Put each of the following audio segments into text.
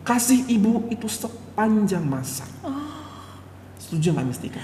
kasih ibu itu sepanjang masa. Setuju nggak Mistika?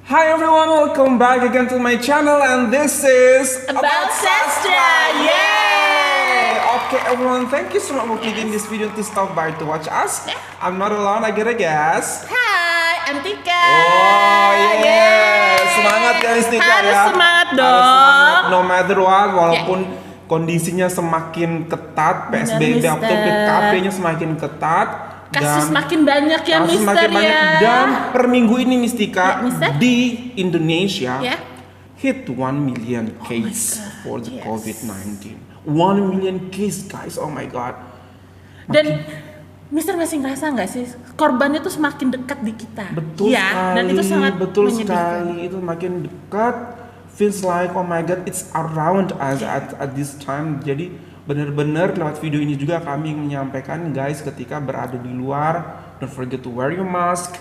Hi everyone, welcome back again to my channel, and this is About Sastra, yay! Okay everyone, thank you so much for clicking this video to stop by to watch us. I'm not alone, I get a guest. Hai, I'm Tika. Oh yeah, semangat ya Mistika ya. Harus semangat dong. Harus semangat, no matter what, walaupun kondisinya semakin ketat, PSBB atau PKP-nya semakin ketat. Kasus makin banyak ya, kasus Mister makin ya. banyak. Dan per minggu ini Mistika, Mister? di Indonesia Ya. hit 1 million case for the yes. COVID-19. 1 million case guys, oh my god. Dan Mister masih ngerasa nggak sih korbannya tuh semakin dekat di kita? Betul ya, sekali, dan itu sangat betul menyedihkan. sekali. Itu makin dekat, feels like oh my god, it's around us at this time. Jadi benar-benar lewat video ini juga kami menyampaikan guys, ketika berada di luar, don't forget to wear your mask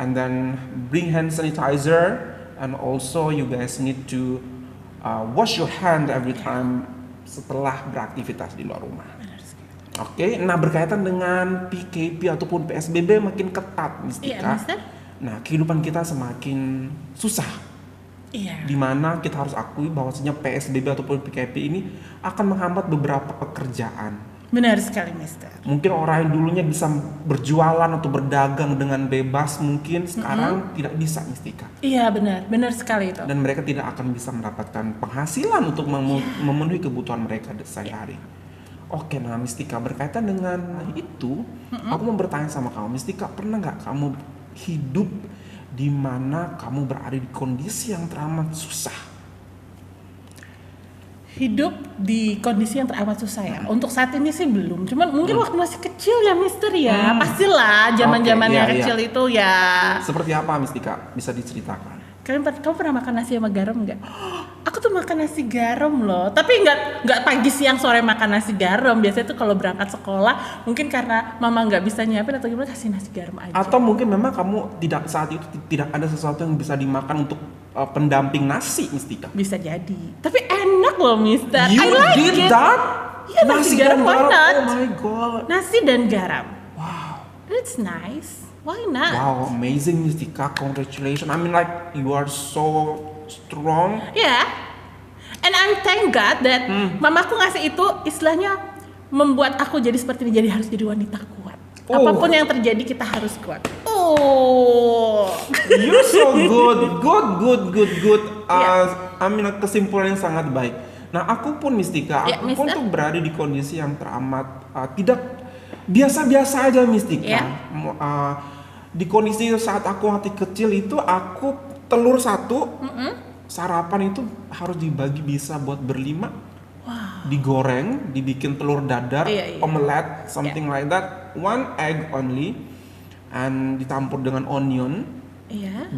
and then bring hand sanitizer, and also you guys need to wash your hand every time setelah beraktivitas di luar rumah. Oke, nah berkaitan dengan PKP ataupun PSBB makin ketat Mistika. Iya, Mister. Nah, kehidupan kita semakin susah. Iya. Dimana kita harus akui bahwasanya PSBB ataupun PKP ini akan menghambat beberapa pekerjaan. Benar sekali, Mister. Mungkin orang yang dulunya bisa berjualan atau berdagang dengan bebas, mungkin sekarang tidak bisa Mistika. Iya, benar sekali itu. Dan mereka tidak akan bisa mendapatkan penghasilan untuk memenuhi kebutuhan mereka sehari-hari. Oke, nah Mistika, berkaitan dengan itu, aku mau bertanya sama kamu, Mistika, pernah nggak kamu hidup di mana kamu berada di kondisi yang teramat susah? Hidup di kondisi yang teramat susah ya. Untuk saat ini sih belum. Cuman mungkin waktu masih kecil ya, Mister ya. Pastilah zaman-zamannya Oke, iya, kecil itu ya. Seperti apa Mistika? Bisa diceritakan? Kamu pernah makan nasi sama garam nggak? Aku tuh makan nasi garam loh. Tapi nggak pagi siang sore makan nasi garam. Biasanya tuh kalau berangkat sekolah, mungkin karena mama nggak bisa nyiapin atau gimana, kasih nasi garam aja. Atau mungkin memang kamu saat itu tidak ada sesuatu yang bisa dimakan untuk pendamping nasi Mistika? Bisa jadi. Tapi enak loh, Mister. You I like did it. that? Iya, nasi garam, why not? Oh my god. Nasi dan garam. Wow. It's nice. Why not? Wow, amazing Mistika. Congratulations. I mean like you are so strong. Yeah. And I'm thank God that mamaku ngasih itu, istilahnya membuat aku jadi seperti ini, jadi harus jadi wanita kuat. Apapun yang terjadi kita harus kuat. Oh. You're so good. I mean kesimpulan yang sangat baik. Nah, aku pun Mistika, aku pun tuh berada di kondisi yang teramat tidak biasa-biasa aja Mistika. Di kondisi saat aku hati kecil itu, aku telur satu, sarapan itu harus dibagi bisa buat berlima. Wow. Digoreng, dibikin telur dadar, omelet, something like that. 1 egg only, and ditampur dengan onion,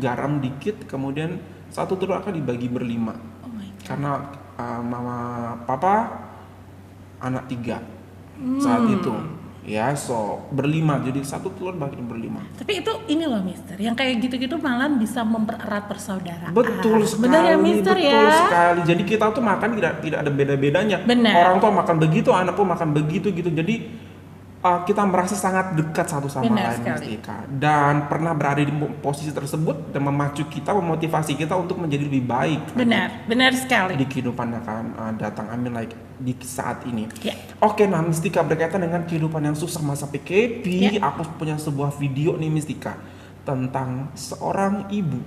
garam dikit, kemudian satu telur akan dibagi berlima. Oh my God. Karena mama, papa, anak 3 saat itu. Ya, so berlima, jadi satu telur bagi berlima. Tapi itu ini loh Mister, yang kayak gitu-gitu malah bisa mempererat persaudaraan. Betul sekali. Benar ya Mister ya? Betul sekali. Jadi kita tuh makan tidak ada beda-bedanya. Benar. Orang tua makan begitu, anak pun makan begitu gitu. Jadi kita merasa sangat dekat satu sama lain Mistika. Dan pernah berada di posisi tersebut dan memacu kita, memotivasi kita untuk menjadi lebih baik. Benar sekali. Di kehidupan yang akan datang, I mean like di saat ini. Yeah. Oke, nah Mistika, berkaitan dengan kehidupan yang susah masa PKP, aku punya sebuah video nih Mistika tentang seorang ibu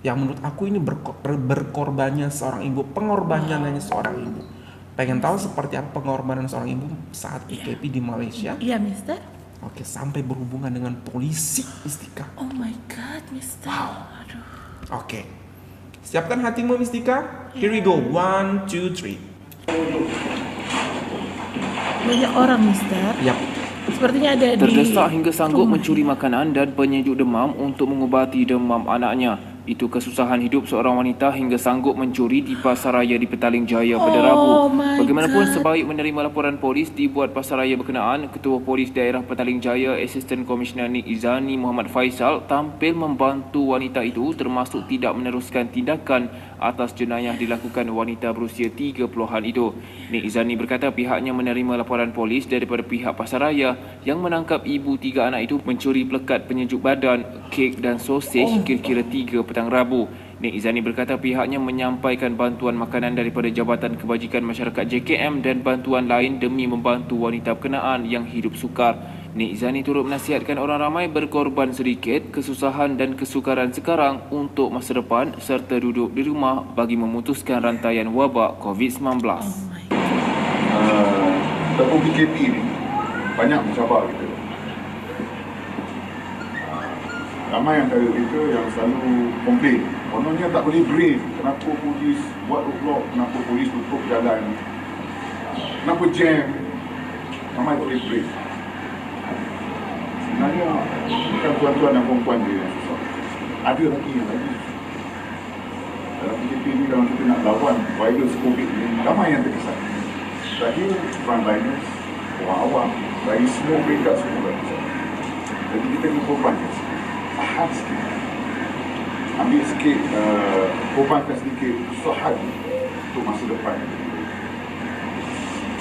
yang menurut aku ini berkorbannya seorang ibu, pengorbanannya seorang ibu. Pengen tahu seperti apa pengorbanan seorang ibu saat PKP di Malaysia? Iya, Mister. Oke, sampai berhubungan dengan polisi Mistika. Oh my God, Mister. Wow. Aduh. Oke. Siapkan hatimu Mistika. Here we go. 1, 2, 3. Banyak orang, Mister. Yap. Sepertinya ada terdesak hingga sanggup mencuri makanan dan penyejuk demam untuk mengubati demam anaknya. Itu kesusahan hidup seorang wanita hingga sanggup mencuri di pasaraya di Petaling Jaya pada Rabu. Bagaimanapun, sebaik menerima laporan polis dibuat pasaraya berkenaan, Ketua Polis Daerah Petaling Jaya, Assistant Commissioner Nik Izani Muhammad Faisal tampil membantu wanita itu termasuk tidak meneruskan tindakan atas jenayah dilakukan wanita berusia 30-an itu. Nik Izani berkata pihaknya menerima laporan polis daripada pihak pasaraya yang menangkap ibu 3 anak itu mencuri pelekat penyejuk badan, kek dan sosis kira-kira 3 petang Rabu. Nik Izani berkata pihaknya menyampaikan bantuan makanan daripada Jabatan Kebajikan Masyarakat JKM dan bantuan lain demi membantu wanita berkenaan yang hidup sukar. Nik Izani turut menasihatkan orang ramai berkorban sedikit kesusahan dan kesukaran sekarang untuk masa depan serta duduk di rumah bagi memutuskan rantaian wabak COVID-19. Tempoh PKP ni banyak mencabar kita. Ramai antara kita yang selalu komplain, kononnya tak boleh brief, kenapa polis buat roadblock, kenapa polis tutup jalan, kenapa jam, ramai tak boleh brief. Sebenarnya bukan tuan-tuan dan perempuan dia yang susah, ada lagi yang lagi. Dalam PKP ni kalau kita nak lawan virus COVID ni, ramai yang terkesan. Terakhir, frontliners, orang awam, bagi semua peringkat semua terkesan. Jadi kita kena korbankan sikit. Tahan sikit, ambil sikit, korbankan sedikit usaha untuk masa depan.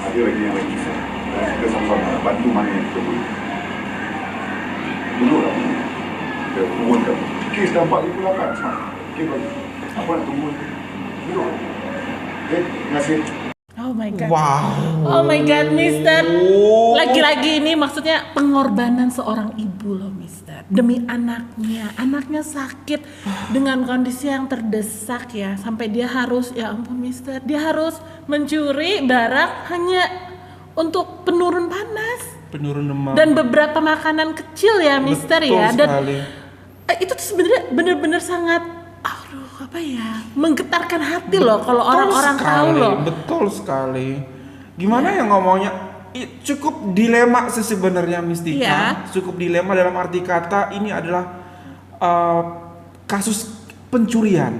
Ada lagi yang lagi kisah dan kita sama-sama bantu mana yang kita boleh. Duduklah, kita turunkan kes dah 48 semangat, kes bagi apa nak tunggu, duduk. Terima kasih. Oh my god. Wow. Oh my god, Mister. Lagi-lagi ini maksudnya pengorbanan seorang ibu loh, Mister. Demi anaknya. Anaknya sakit dengan kondisi yang terdesak ya. Sampai dia harus, ya ampun Mister, dia harus mencuri barang hanya untuk penurun panas. Penurun demam. Dan beberapa makanan kecil ya, Mister. Betul ya. Dan sekali. itu tuh sebenarnya benar-benar sangat apa ya, menggetarkan hati loh kalau orang-orang tahu loh. Betul sekali. Gimana ya ngomongnya? Cukup dilema sih sebenarnya Mistika. Ya. Cukup dilema dalam arti kata ini adalah kasus pencurian,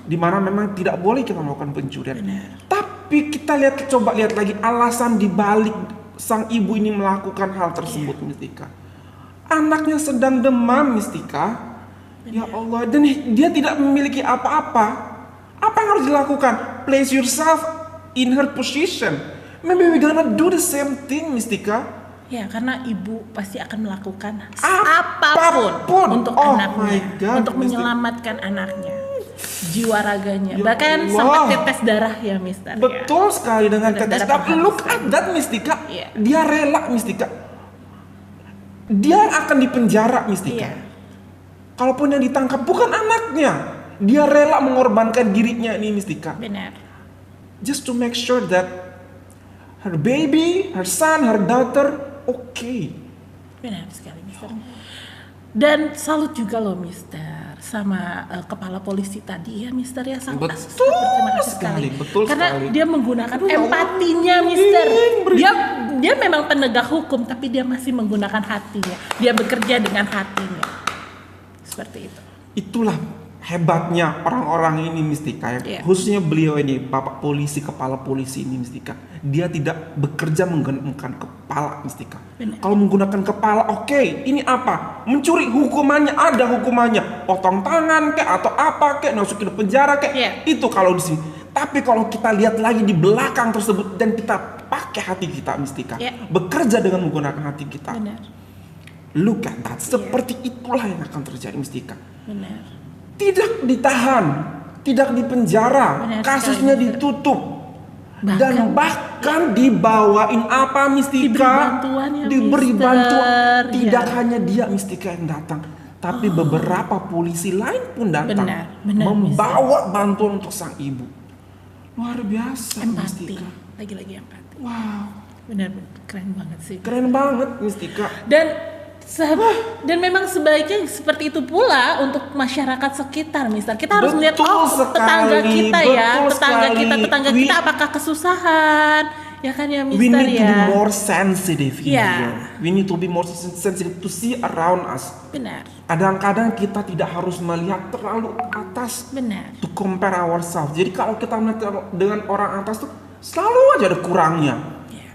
di mana memang tidak boleh kita melakukan pencurian. Benar. Tapi kita coba lihat lagi alasan dibalik sang ibu ini melakukan hal tersebut, Mistika. Anaknya sedang demam, Mistika. Ya Allah, dan dia tidak memiliki apa-apa. Apa yang harus dilakukan? Place yourself in her position. Maybe we gonna do the same thing, Mistika. Ya, karena ibu pasti akan melakukan Apapun untuk oh anaknya, my God, untuk menyelamatkan anaknya, jiwa raganya, Ya bahkan Allah. sampai tetes darah ya, Mister. Betul sekali dengan tetes darah. Look at that, Mistika. Iya. Dia rela, Mistika. Dia akan dipenjara, Mistika. Iya. Kalaupun yang ditangkap bukan anaknya, dia rela mengorbankan dirinya ini, Mistika. Benar. Just to make sure that her baby, her son, her daughter, okay. Benar sekali, Mister. Dan salut juga loh, Mister, sama kepala polisi tadi ya, Mister ya. Sangat berterima kasih sekali. Betul Karena sekali. dia menggunakan Aduh, ya Allah. empatinya, Mister. Dia memang penegak hukum, tapi dia masih menggunakan hatinya. Dia bekerja dengan hatinya. Seperti itu. Itulah hebatnya orang-orang ini, Mistika. Iya. Khususnya beliau ini, Bapak Polisi, Kepala Polisi ini, Mistika. Dia tidak bekerja menggunakan kepala, Mistika. Benar. Kalau menggunakan kepala, oke, ini apa? Mencuri, hukumannya ada hukumannya. Potong tangan kek atau apa kek, masukin ke penjara kek. Iya. Itu kalau di sini. Tapi kalau kita lihat lagi di belakang tersebut dan kita pakai hati kita, Mistika. Iya. Bekerja dengan menggunakan hati kita. Benar. Look at that. Seperti itulah yang akan terjadi, Mistika. Benar. Tidak ditahan, tidak dipenjara, Benar kasusnya sekali, Mister. ditutup, dan bahkan dibawain apa, Mistika? Diberi bantuan ya, Diberi Mister. bantuan. Tidak Ya. hanya dia, Mistika, yang datang, tapi beberapa polisi lain pun datang Benar, membawa bantuan untuk sang ibu. Luar biasa, Empati. Mistika. Lagi-lagi empati. Wow, Benar, keren banget sih. keren banget, Mistika. Dan memang sebaiknya seperti itu pula untuk masyarakat sekitar, Mister. Kita harus melihat Betul tetangga sekali, kita ya, betul tetangga sekali. kita apakah kesusahan, ya kan ya We Mister need to be ya. more sensitive here. Yeah. We need to be more sensitive to see around us. Benar, Kadang-kadang kita tidak harus melihat terlalu atas benar. to compare ourselves. Jadi kalau kita melihat dengan orang atas tuh selalu aja ada kurangnya. Iya.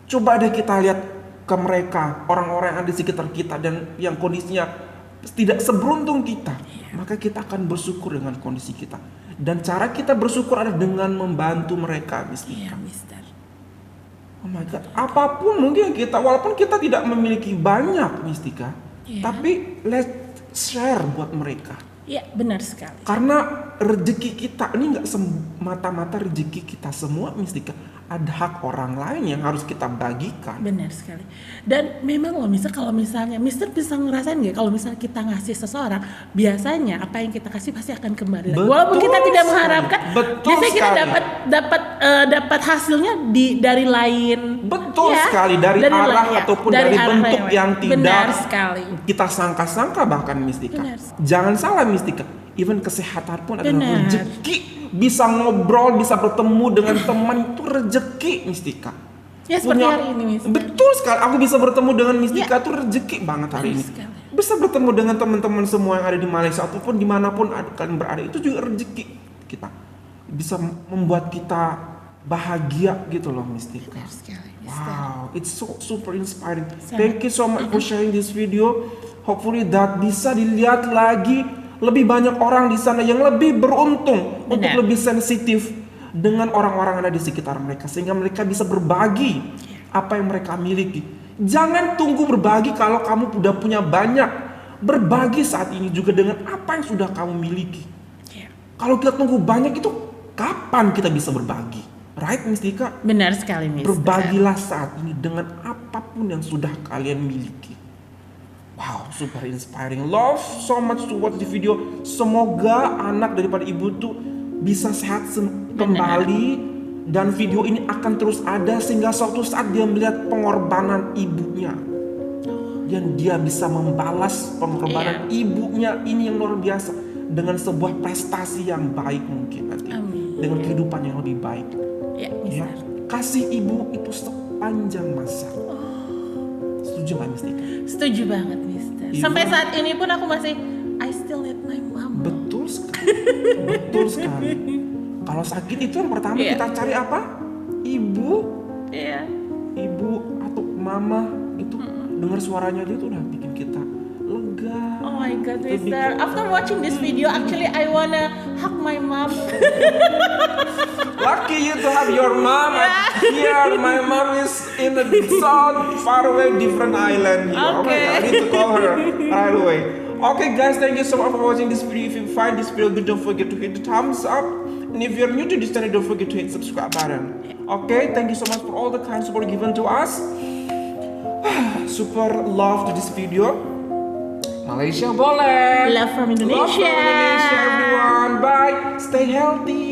Coba deh kita lihat ke mereka, orang-orang yang ada di sekitar kita dan yang kondisinya tidak seberuntung kita. Maka kita akan bersyukur dengan kondisi kita. Dan cara kita bersyukur adalah dengan membantu mereka, Iya, Mistika. Mister. Oh my God, apapun mungkin kita, walaupun kita tidak memiliki banyak, Mistika, Iya. tapi let's share buat mereka. Iya, benar sekali. Karena rezeki kita ini nggak semata-mata rezeki kita semua, Mistika. Ada hak orang lain yang harus kita bagikan. Benar sekali. Dan memang loh Mister, kalau misalnya Mister bisa ngerasain nggak kalau misalnya kita ngasih seseorang, biasanya apa yang kita kasih pasti akan kembali lagi. Betul Walaupun kita tidak sekali. mengharapkan, Betul biasanya kita sekali. dapat hasilnya dari lain. Betul Ya, sekali, dari arah lain, ya. ataupun dari arah bentuk lain. yang tidak Benar sekali. kita sangka-sangka bahkan, Mistika. Benar. Jangan salah, Mistika. Even kesehatan pun adalah Benar. rezeki. Bisa ngobrol, bisa bertemu dengan teman itu rezeki, Mistika. Ya seperti hari ini Mister. Betul sekali. Aku bisa bertemu dengan Mistika itu rezeki banget hari Benar ini. sekali. Bisa bertemu dengan teman-teman semua yang ada di Malaysia ataupun dimanapun kalian berada, itu juga rezeki kita. Bisa membuat kita bahagia gitu loh, Mistika. Benar sekali Mister. Wow, it's so super inspiring. Sangat. Thank you so much for sharing this video. Hopefully that bisa dilihat lagi lebih banyak orang di sana yang lebih beruntung untuk Benar. lebih sensitif dengan orang-orang yang ada di sekitar mereka sehingga mereka bisa berbagi apa yang mereka miliki. Jangan tunggu berbagi kalau kamu sudah punya banyak. Berbagi saat ini juga dengan apa yang sudah kamu miliki. Ya. Kalau kita tunggu banyak itu kapan kita bisa berbagi? Right, Mistika? Benar sekali Mister. Berbagilah saat ini dengan apapun yang sudah kalian miliki. Wow, super inspiring. Love so much to watch the video. Semoga anak daripada ibu tuh bisa sehat kembali dan video ini akan terus ada sehingga suatu saat dia melihat pengorbanan ibunya dan dia bisa membalas pengorbanan ibunya ini yang luar biasa dengan sebuah prestasi yang baik mungkin nanti. Amin. Dengan kehidupan yang lebih baik. Ya Ya, Mister. kasih ibu itu sepanjang masa. Setuju nggak, Mistika? Setuju banget Mister. Even- Sampai saat ini pun aku masih I still need my mom. Betul sekali. Betul sekali. Kalau sakit itu yang pertama Iya. kita cari apa? Ibu, Iya. ibu atau mama itu dengar suaranya dia tuh udah bikin kita lega. Oh my God, Itu Mister. bikin- After watching this video, actually I wanna hug my mom. Lucky you to have your mom. Here, my mom is in a so far away different island. Here. Oh my Okay. God, I need to call her right away. Okay, guys, thank you so much for watching this video. If you find this video good, don't forget to hit the thumbs up. And if you're new to this channel, don't forget to hit subscribe button. Okay, thank you so much for all the kind support given to us. Super love to this video. Malaysia boleh. Love from Indonesia. Love from Indonesia, everyone. Bye. Stay healthy.